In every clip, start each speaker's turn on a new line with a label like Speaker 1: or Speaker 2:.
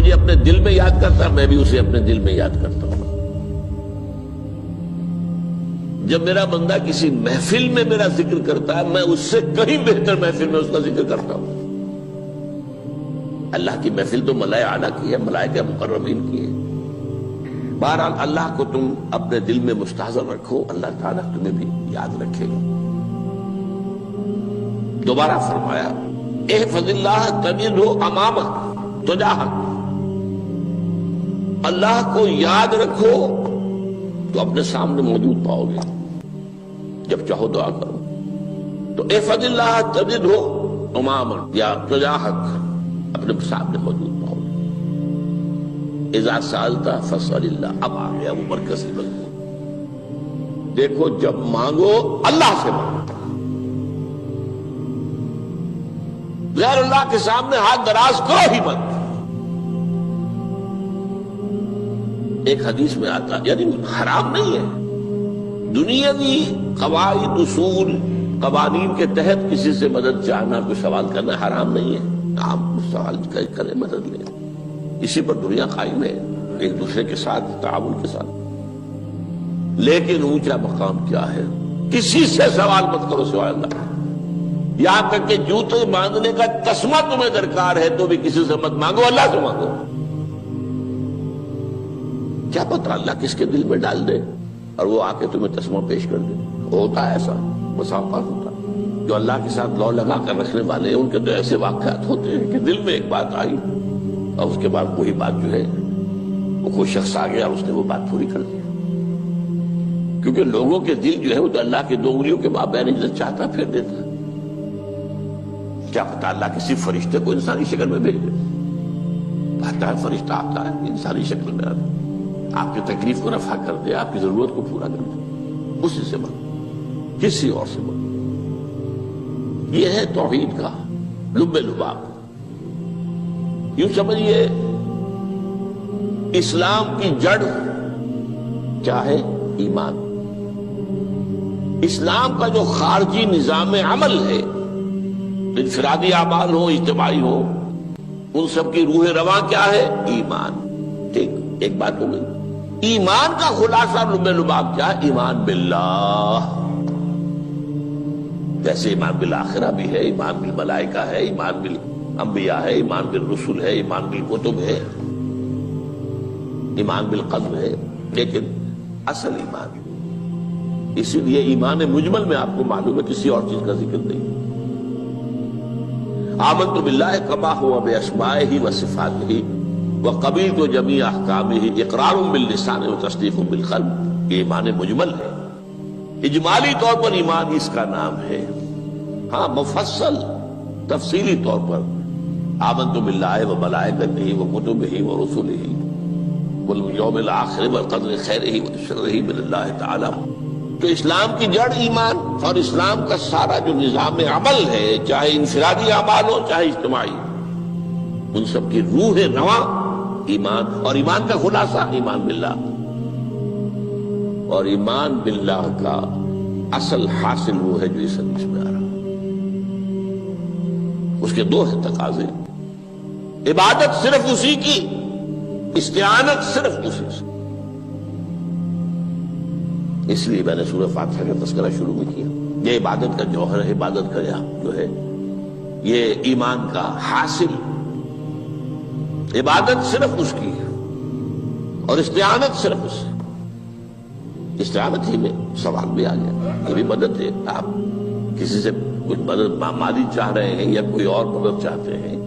Speaker 1: مجھے اپنے دل میں یاد کرتا ہے، میں بھی اسے اپنے دل میں یاد کرتا ہوں۔ جب میرا بندہ کسی محفل میں میرا ذکر کرتا ہے، میں اس سے کہیں بہتر محفل میں اس کا ذکر کرتا ہوں۔ اللہ کی محفل تو ملائے اعلیٰ کی ہے، ملائکہ مقربین کی ہے۔ بہرحال اللہ کو تم اپنے دل میں مستحضر رکھو، اللہ تعالیٰ تمہیں بھی یاد رکھے گا۔ دوبارہ فرمایا احفظ اللہ تجدہ امامک تجاہک، اللہ کو یاد رکھو تو اپنے سامنے موجود پاؤ گے۔ جب چاہو دعا کرو تو احفظ اللہ تجدہ امامک یا تجاہک، اپنے سامنے موجود پاؤ گے۔ اذا سألت فاسأل اللہ، اب آ گیا وہ مرکزی مضمون۔ دیکھو جب مانگو اللہ سے مانگو، غیر اللہ کے سامنے ہاتھ دراز کرو ہی مت۔ ایک حدیث میں آتا یعنی حرام نہیں ہے، دنیاوی قواعد اصول قوانین کے تحت کسی سے مدد چاہنا، کوئی سوال کرنا حرام نہیں ہے۔ آپ سوال کریں، مدد لیں، اسی پر دنیا قائم ہے، ایک دوسرے کے ساتھ تعاون کے ساتھ۔ لیکن اونچا مقام کیا ہے؟ کسی سے سوال مت کرو سوائے اللہ، یہاں تک کہ جوتے باندھنے کا تسمہ تمہیں درکار ہے تو بھی کسی سے مت مانگو، اللہ سے مانگو۔ کیا پتہ اللہ کس کے دل میں ڈال دے اور وہ آ کے تمہیں تسمہ پیش کر دے۔ ہوتا ہے ایسا، مسافات ہوتا ہے۔ جو اللہ کے ساتھ لو لگا کر رکھنے والے ہیں ان کے تو ایسے واقعات ہوتے ہیں کہ دل میں ایک بات آئی اور اس کے بعد وہی بات جو ہے وہ کوئی شخص آ گیا اور اس نے وہ بات پوری کر دی۔ کیونکہ لوگوں کے دل جو ہے وہ تو اللہ کے دو انگلیوں کے مابین جو چاہتا پھیر دیتا ہے۔ کیا پتہ اللہ کسی فرشتے کو انسانی شکل میں بھیج دے، آتا ہے فرشتہ، آتا ہے انسانی شکل میں، آتا ہے آپ کی تکلیف کو رفع کر دے، آپ کی ضرورت کو پورا کر دے۔ اسی سے مانگو، کسی اور سے مانگو۔ یہ ہے توحید کا لب لباب۔ یوں سمجھیے اسلام کی جڑ کیا ہے؟ ایمان۔ اسلام کا جو خارجی نظام عمل ہے، انفرادی اعمال ہو اجتماعی ہو، ان سب کی روح رواں کیا ہے؟ ایمان۔ ٹھیک، ایک بات ہو گئی۔ ایمان کا خلاصہ لب لباب کیا ہے؟ ایمان باللہ۔ جیسے ایمان بالآخرہ بھی ہے، ایمان بالملائکہ ہے، ایمان بالانبیاء ہے، ایمان بالرسل ہے، ایمان بالکتب ہے، ایمان بالقلب ہے، لیکن اصل ایمان۔ اسی لیے ایمان مجمل میں آپ کو معلوم ہے کسی اور چیز کا ذکر نہیں۔ آمنت باللہ کما ہوا باسمائہ وصفاتہ وقبلت جمیع احکامہ اقرار باللسان وتصدیق بالقلب۔ یہ ایمان مجمل ہے، اجمالی طور پر ایمان اس کا نام ہے۔ ہاں مفصل تفصیلی طور پر آمنت باللہ وملائکتہ وکتبہ ورسلہ والیوم الآخر والقدر خیرہ وشرہ من اللہ تعالی۔ تو اسلام کی جڑ ایمان، اور اسلام کا سارا جو نظام عمل ہے، چاہے انفرادی اعمال ہو چاہے اجتماعی، ان سب کی روح رواں ایمان، اور ایمان کا خلاصہ ایمان باللہ۔ اور ایمان باللہ کا اصل حاصل وہ ہے جو اس حدیث میں آ رہا ہے۔ اس کے دو ہیں تقاضے، عبادت صرف اسی کی، استعانت صرف اسی سے۔ اس لیے میں نے سورہ فاتحہ کا تذکرہ شروع میں کیا۔ یہ عبادت کا جوہر ہے، عبادت کا جو ہے یہ ایمان کا حاصل۔ عبادت صرف اس کی ہے اور استعانت صرف اس سے۔ استعانت ہی میں سوال بھی آ گیا، یہ بھی مدد ہے۔ آپ کسی سے کچھ مدد مالی چاہ رہے ہیں یا کوئی اور مدد چاہتے ہیں،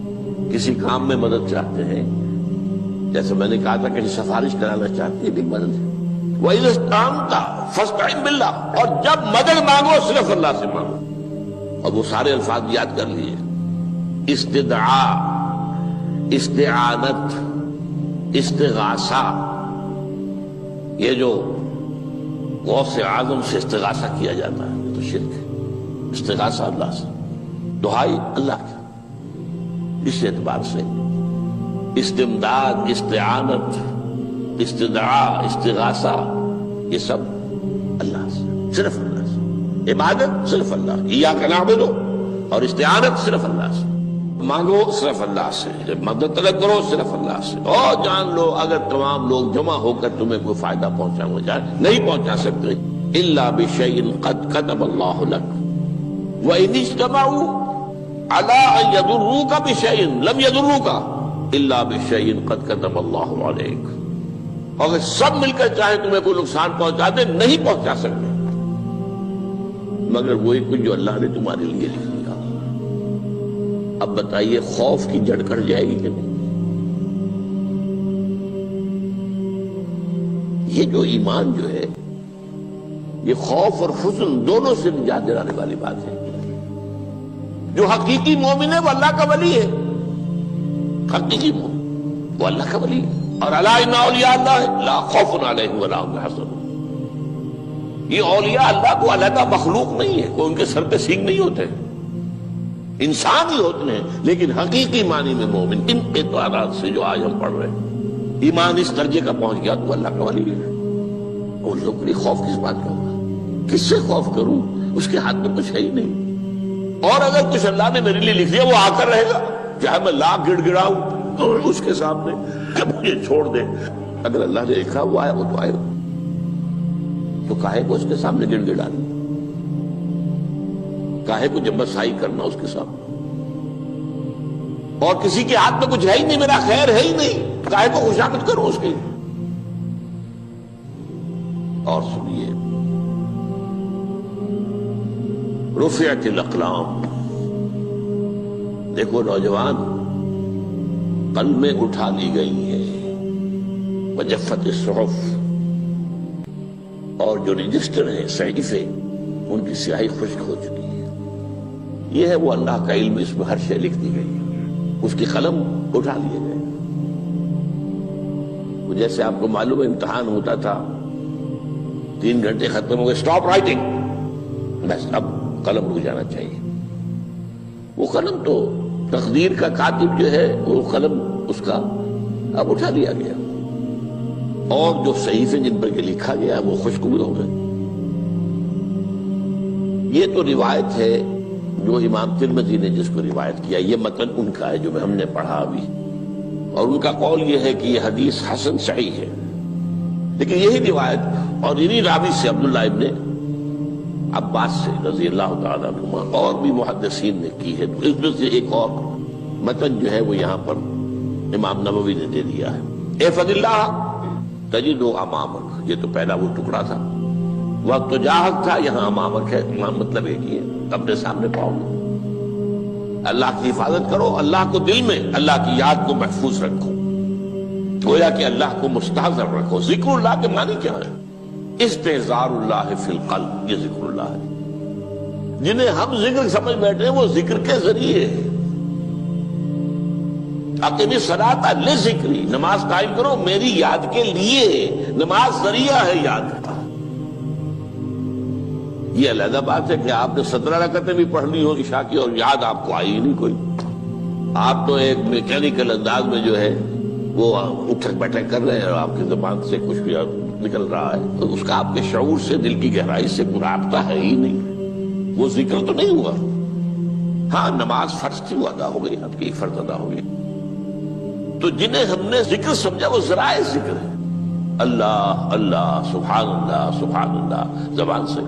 Speaker 1: کسی کام میں مدد چاہتے ہیں، جیسے میں نے کہا تھا کہ سفارش کرانا چاہتے ہیں، بھی مدد ہے۔ وَإِذَا اسْتَعَنْتَ فَاسْتَعِنْ بِاللَّهِ، اور جب مدد مانگو صرف اللہ سے مانگو۔ اور وہ سارے الفاظ یاد کر لیے، استدعاء، استعانت، استغاثہ۔ یہ جو غوث اعظم سے استغاثہ کیا جاتا ہے یہ تو شرک ہے۔ استغاثہ اللہ سے، دعائی اللہ کی۔ اس اعتبار سے استمداد، استعانت، استدعاء، استغاثہ، یہ سب اللہ سے، صرف اللہ سے۔ عبادت صرف اللہ، ایاک نعبد، اور استعانت صرف اللہ سے۔ مانگو صرف اللہ سے، جب مدد طلب کرو صرف اللہ سے، اور جان لو اگر تمام لوگ جمع ہو کر تمہیں کوئی فائدہ پہنچانا جائے نہیں پہنچا سکتے، الا بشیء قد کتب اللہ لک وان اجتمعوا علی ان یضروک بشیء لم یضروک الا بشیء قد کتب اللہ علیک، اگر سب مل کر چاہے تمہیں کوئی نقصان پہنچا دے نہیں پہنچا سکتے مگر وہی کچھ جو اللہ نے تمہارے لیے لکھ دیا۔ اب بتائیے خوف کی جڑ کٹ جائے گی کہ نہیں؟ یہ جو ایمان جو ہے یہ خوف اور حزن دونوں سے نجات دلانے والی بات ہے۔ جو حقیقی مومن ہے وہ اللہ کا ولی ہے، حقیقی مومن وہ اللہ کا ولی ہے، اور الا ان اولیاء اللہ لا خوف علیہم ولا هم يحزنون۔ یہ اولیاء اللہ کو علیحدہ مخلوق نہیں ہے، کوئی ان کے سر پہ سینگ نہیں ہوتے، انسان ہی ہوتے ہیں، لیکن حقیقی معنی میں مومن ان اعتبارات سے جو آج ہم پڑھ رہے ہیں ایمان اس درجے کا پہنچ گیا تو اللہ کا ولی ہے۔ اور لوگوں کے لیے خوف کس بات کا ہوگا؟ کس سے خوف کروں؟ اس کے ہاتھ میں کچھ ہے ہی نہیں، اور اگر کچھ اللہ نے میرے لیے لکھ دیا وہ آ کر رہے گا، چاہے میں لاکھ گڑ گڑاؤں تو اس کے سامنے کہ مجھے چھوڑ دے، اگر اللہ نے لکھا وہ آیا وہ تو آئے، تو کاہے کو اس کے سامنے گڑ گڑانا، کاہے کو جبرسائی کرنا اس کے سامنے، اور کسی کے ہاتھ میں کچھ ہے ہی نہیں، میرا خیر ہے ہی نہیں، کاہے کو خوشامد کرو اس کی۔ اور سنیے، رفعت الاقلام، دیکھو نوجوان، قلمیں اٹھا لی گئی ہیں، وجفت الصحف، اور جو رجسٹر ہیں صحیفے ان کی سیاہی خشک ہو چکی ہے۔ یہ ہے وہ اللہ کا علم، اس میں ہر شے لکھ دی گئی ہے، اس کی قلم اٹھا لیے گئے۔ جیسے آپ کو معلوم ہے امتحان ہوتا تھا، 3 گھنٹے ختم ہو گئے، اسٹاپ رائٹنگ، بس اب قلم رک جانا چاہیے۔ وہ قلم تو تقدیر کا کاتب جو ہے وہ قلم اس کا اب اٹھا لیا گیا، اور جو صحیفے جن پر کے لکھا گیا وہ خشک بھی ہو گئے۔ یہ تو روایت ہے جو امام ترمذی نے جس کو روایت کیا، یہ متن ان کا ہے جو ہم نے پڑھا ابھی، اور ان کا قول یہ ہے کہ یہ حدیث حسن صحیح ہے، لیکن یہی روایت اور انہی راوی سے عبداللہ ابن عباس سے رضی اللہ تعالیٰ عنہما اور بھی محدثین نے کی ہے، تو اس میں سے ایک اور متن جو ہے وہ یہاں پر امام نووی نے دے دیا ہے۔ احفظ اللہ تجدہ امامک، یہ تو پہلا وہ ٹکڑا تھا، وقت تو جاہک تھا، یہاں امامک ہے، امام مطلب ایک ہی ہے، اپنے سامنے پاؤ گے۔ اللہ کی حفاظت کرو، اللہ کو دل میں، اللہ کی یاد کو محفوظ رکھو، گویا کہ اللہ کو مستحضر رکھو۔ ذکر اللہ کے معنی کیا ہے؟ استحضار اللہ فی القلب، یہ ذکر اللہ ہے۔ جنہیں ہم ذکر سمجھ بیٹھے ہیں وہ ذکر کے ذریعے ہے۔ اقیم الصلاۃ لذکری، نماز قائم کرو میری یاد کے لیے، نماز ذریعہ ہے یاد کا۔ یہ علیحدہ بات ہے کہ آپ نے 17 رکعتیں بھی پڑھ لی ہو عشاء کی اور یاد آپ کو آئی ہی نہیں کوئی، آپ تو ایک میکینیکل انداز میں جو ہے وہ اٹھک بیٹھک کر رہے ہیں اور آپ کی زبان سے کچھ بھی نکل رہا ہے، تو اس کا آپ کے شعور سے، دل کی گہرائی سے کوئی رابطہ ہے ہی نہیں، وہ ذکر تو نہیں ہوا۔ ہاں نماز فرض تھی وہ ادا ہو گئی، آپ کی ایک فرض ادا ہو گئی۔ تو جنہیں ہم نے ذکر سمجھا وہ ذرائع ذکر ہے، اللہ اللہ سبحان اللہ سبحان اللہ زبان سے،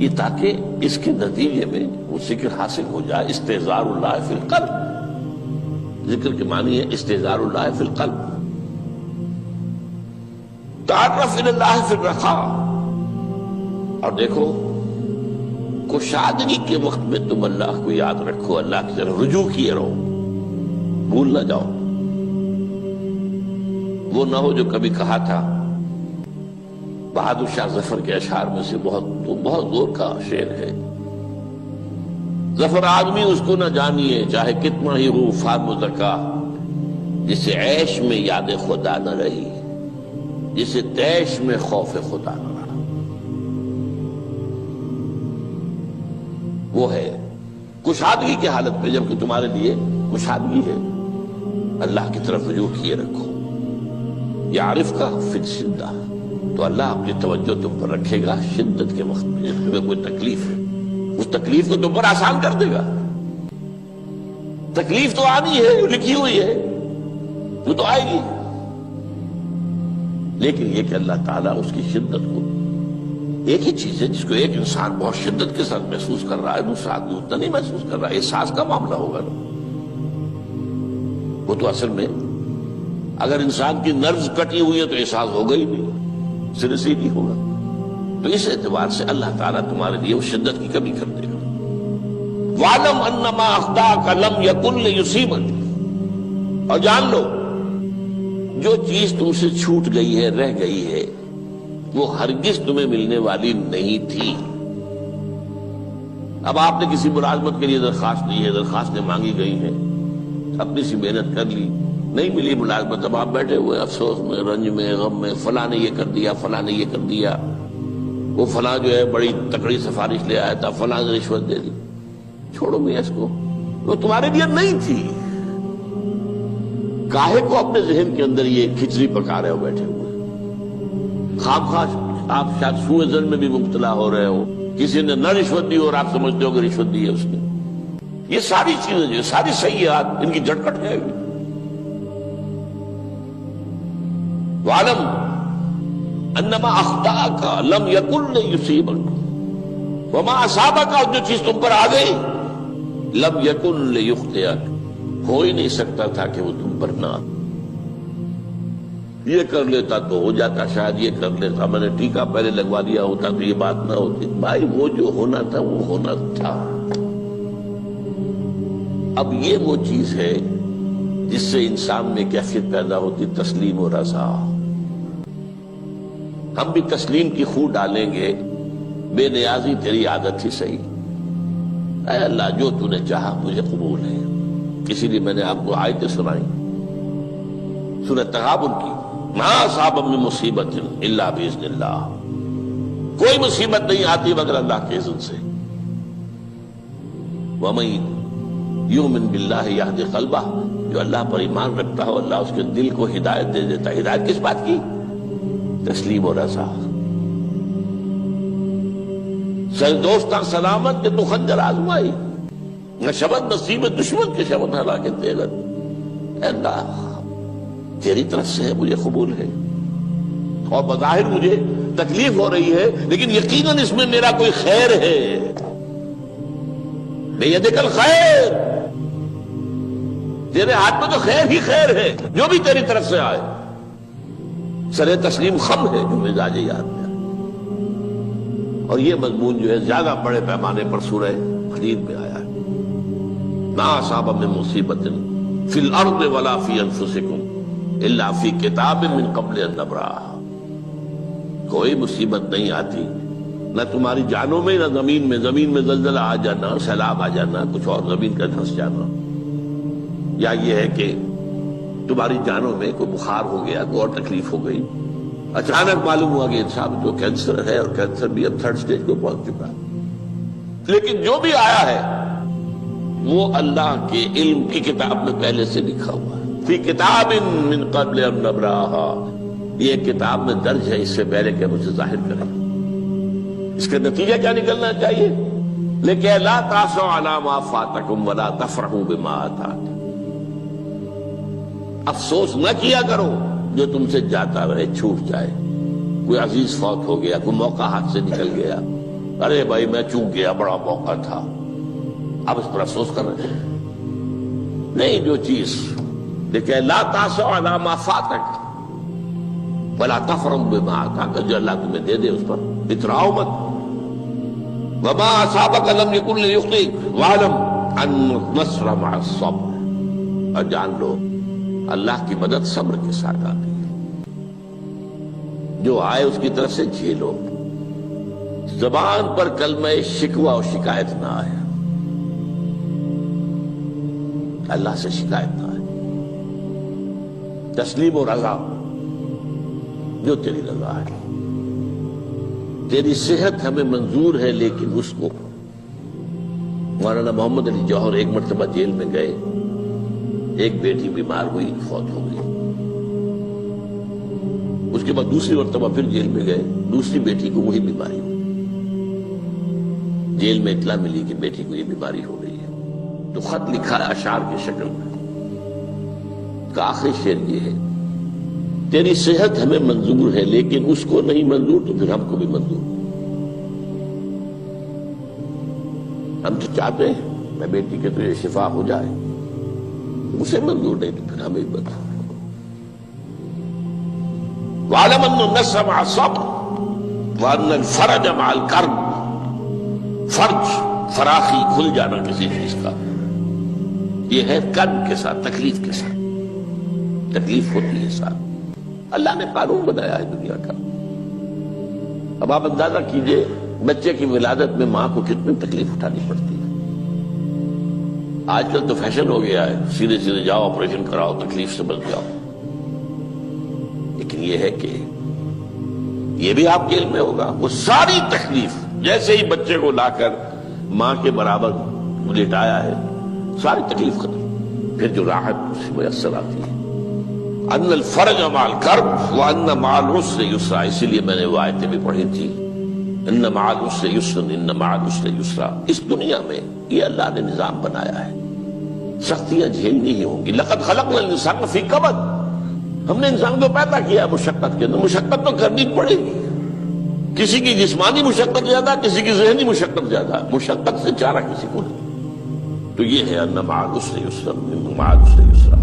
Speaker 1: یہ تاکہ اس کے نتیجے میں وہ ذکر حاصل ہو جائے۔ استحضار اللہ فی القلب، ذکر کے معنی ہے استحضار اللہ فی القلب۔ تعرف الی اللہ فی الرخاء، اور دیکھو کشادگی کے وقت میں تم اللہ کو یاد رکھو، اللہ کی طرف رجوع کیے رہو، بھول نہ جاؤ۔ وہ نہ ہو جو کبھی کہا تھا، بہادر شاہ ظفر کے اشعار میں سے بہت زور کا شعر ہے، ظفر آدمی اس کو نہ جانیے چاہے کتنا ہی ہو فارم زکا، جسے عیش میں یاد خدا نہ رہی، جسے تیش میں خوف خدا نہ رہا۔ وہ ہے کشادگی کی حالت میں، جبکہ تمہارے لیے کشادگی ہے، اللہ کی طرف رجوع کیے رکھو۔ یعرف کا فی الشدہ، تو اللہ اپنی توجہ تم پر رکھے گا شدت کے وقت میں، جب تمہیں کوئی تکلیف ہے اس تکلیف کو تم پر آسان کر دے گا۔ تکلیف تو آنی ہے، جو لکھی ہوئی ہے وہ تو آئے گی، لیکن یہ کہ اللہ تعالیٰ اس کی شدت کو، ایک ہی چیز ہے جس کو ایک انسان بہت شدت کے ساتھ محسوس کر رہا ہے، دوسرا آدمی اتنا نہیں محسوس کر رہا ہے، احساس کا معاملہ ہوگا نا۔ وہ تو اصل میں اگر انسان کی نرز کٹی ہوئی ہے تو احساس ہوگا ہی نہیں، سرے سے نہیں ہوگا۔ تو اس اعتبار سے اللہ تعالیٰ تمہارے لیے وہ شدت کی کمی کر دے گا۔ وَاعْلَمْ أَنَّمَا أَخْطَأَكَ لَمْ يَكُنْ لِيُصِيبَكَ، اور جان لو جو چیز تم سے چھوٹ گئی ہے، رہ گئی ہے، وہ ہرگز تمہیں ملنے والی نہیں تھی۔ اب آپ نے کسی ملازمت کے لیے درخواست دی ہے، درخواستیں مانگی گئی ہیں، اپنی سی محنت کر لی، نہیں ملی ملازمت، اب آپ بیٹھے ہوئے افسوس میں، رنج میں، غم میں، فلاں نے یہ کر دیا، فلاں نے یہ کر دیا، وہ فلاں جو ہے بڑی تکڑی سفارش لے آیا تھا، فلاں نے رشوت دے دی۔ چھوڑو میاں اس کو، وہ تمہارے لیے نہیں تھی۔ کاہے کو اپنے ذہن کے اندر یہ کھچڑی پکا رہے ہو بیٹھے ہوئے؟ خواہ آپ شاید سوء ظن میں بھی مبتلا ہو رہے ہو، کسی نے نہ رشوت دی اور آپ سمجھتے ہو کہ رشوت دی ہے اس نے۔ یہ ساری چیزیں جو ساری سیئات، ان کی جڑ کٹ جائے گی۔ وَاعْلَمْ أَنَّمَا أَخْطَأَكَ لَمْ يَكُنْ لِيُصِيبَكَ وَمَا أَصَابَكَ، جو چیز تم پر آ گئی، لَمْ يَكُنْ لِيُخْطِئَكَ، ہو ہی نہیں سکتا تھا کہ وہ تم پر نہ آ۔ یہ کر لیتا تو ہو جاتا، شاید یہ کر لیتا، میں نے ٹیکا پہلے لگوا دیا ہوتا تو یہ بات نہ ہوتی۔ بھائی وہ جو ہونا تھا وہ ہونا تھا۔ اب یہ وہ چیز ہے جس سے انسان میں کیفیت پیدا ہوتی، تسلیم و رضا۔ ہم بھی تسلیم کی خو ڈالیں گے، بے نیازی تیری عادت ہی صحیح، اے اللہ جو تو نے چاہا مجھے قبول ہے۔ اسی لیے میں نے آپ کو آیتیں سنائی سورہ تغابن کی، ما اصاب من مصیبت الا باذن اللہ، کوئی مصیبت نہیں آتی مگر اللہ کے اذن سے۔ وَمَن یؤمن باللہ یہد قلبہ، جو اللہ پر ایمان رکھتا ہو اللہ اس کے دل کو ہدایت دے دیتا ہے۔ ہدایت کس بات کی؟ تسلیم و رضا۔ سر دوستاں سلامت کہ تو خنجر آزمائی، نہ شبد نصیب دشمن کے شبد ہلاکت تیغت۔ اے اللہ تیری طرف سے ہے، مجھے قبول ہے، اور بظاہر مجھے تکلیف ہو رہی ہے لیکن یقیناً اس میں میرا کوئی خیر ہے۔ بیدک الخیر، تیرے ہاتھ میں تو خیر ہی خیر ہے، جو بھی تیری طرف سے آئے۔ سر تسلیم خم ہے جو مزاج یاد میں آئے۔ اور یہ مضمون جو ہے زیادہ بڑے پیمانے پر سورہ حدید میں آیا ہے۔ ما اصاب من مصیبت فی الارض ولا فی انفسکم الا فی کتاب من قبل ان نبرأها، کوئی مصیبت نہیں آتی نہ تمہاری جانوں میں نہ زمین میں، زمین میں زلزلہ آ جانا، سیلاب آ جانا، کچھ اور زمین کا دھنس جانا، یا یہ ہے کہ تمہاری جانوں میں کوئی بخار ہو گیا، کوئی اور تکلیف ہو گئی، اچانک معلوم ہوا کہ انسان کو کینسر ہے، اور کینسر بھی اب 3rd سٹیج کو پہنچ چکا ہے۔ لیکن جو بھی آیا ہے وہ اللہ کے علم کی کتاب میں پہلے سے لکھا ہوا ہے، فی کتاب من قبل ان نبرأها، یہ کتاب میں درج ہے اس سے پہلے کہ ہم اسے ظاہر کریں۔ اس کا نتیجہ کیا نکلنا چاہیے؟ لیکن لا تاسوا علی ما فاتکم ولا تفرحوا بما آتاکم، افسوس نہ کیا کرو جو تم سے جاتا رہے، چھوٹ جائے، کوئی عزیز فوت ہو گیا، کوئی موقع ہاتھ سے نکل گیا، ارے بھائی میں چوک گیا، بڑا موقع تھا، اب اس پر افسوس کر رہے ہیں۔ نہیں، جو چیز دیکھیں لا تاسوا علی ما فاتک ولا تفرحوا بما آتاک، جو اللہ تمہیں دے دے اس پر اتراؤ مت۔ وما اصابک لم یکن لیخطئک واعلم ان النصر مع الصبر، اور جان لو اللہ کی مدد صبر کے ساتھ آتی ہے، جو آئے اس کی طرف سے جھیلو، زبان پر کلمہ شکوہ اور شکایت نہ آئے، اللہ سے شکایت نہ آئے، تسلیم و رضا، جو تیری رضا ہے۔ تیری صحت ہمیں منظور ہے لیکن اس کو، مولانا محمد علی جوہر ایک مرتبہ جیل میں گئے، ایک بیٹی بیمار ہوئی، فوت ہو گئی، اس کے بعد دوسری مرتبہ پھر جیل میں گئے، دوسری بیٹی کو وہی بیماری ہوئی، جیل میں اطلاع ملی کہ بیٹی کو یہ بیماری ہو گئی ہے، تو خط لکھا ہے اشعار کی شکل میں. کا آخری شعر یہ ہے: تیری صحت ہمیں منظور ہے لیکن اس کو نہیں منظور تو پھر ہم کو بھی منظور. ہم تو چاہتے ہیں میں بیٹی کے تجھے شفا ہو جائے، اسے منظور نہیں تو پھر ہمیں بھی منظور. وَاعْلَمْ أَنَّ النَّصْرَ مَعَ الصَّبْرِ وَأَنَّ الْفَرَجَ مَعَ الْكَرْبِ. فرج، فراخی، کھل جانا کسی چیز کا، یہ ہے کرب کے ساتھ، تکلیف کے ساتھ. تکلیف ہوتی ہے ساتھ. اللہ نے قانون بنایا ہے دنیا کا. اب آپ اندازہ کیجئے بچے کی ولادت میں ماں کو کتنی تکلیف اٹھانی پڑتی ہے. آج کل تو فیشن ہو گیا ہے، سیدھے سیدھے جاؤ، آپریشن کراؤ، تکلیف سے بچ جاؤ. لیکن یہ ہے کہ یہ بھی آپ کے علم میں ہوگا، وہ ساری تکلیف جیسے ہی بچے کو لا کر ماں کے برابر لٹایا ہے، ساری تکلیف ختم. پھر جو راحت اس سے میسر آتی ہے. ان الفرج مع الکرب وان مع العسر یسرا. اسی لیے میں نے وہ آیتیں بھی پڑھی تھی، ان مع العسر یسرا، ان مع العسر یسرا. اس دنیا میں یہ اللہ نے نظام بنایا ہے، سختیاں جھیلنی ہی ہوں گی. لقد خلقنا الانسان فی کبد. ہم نے انسان کو پیدا کیا مشقت کے اندر، مشقت تو کرنی پڑے گی. کسی کی جسمانی مشقت زیادہ، کسی کی ذہنی مشقت زیادہ، مشقت سے چارہ کسی کو نہیں. تو یہ ہے ان مع العسر یسرا، ان مع العسر یسرا.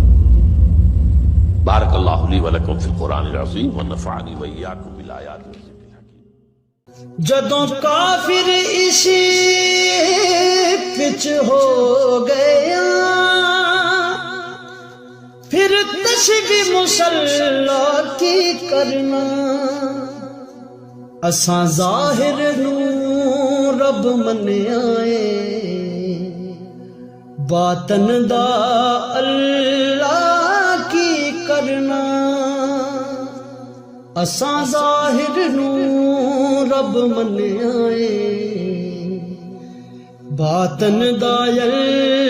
Speaker 1: بارک اللہ لی ولکم فی القرآن العظیم ونفعنی وإیاکم بالآیات والذکر الحکیم.
Speaker 2: جدوں کافر اسی پچ ہو گیا، پھر تسبیح مصلی کی کرنا. اساں ظاہر نو رب منیا اے، باطن دا اللہ کی کرنا. اساں ظاہر نو رب منیا اے، باطن دا اللہ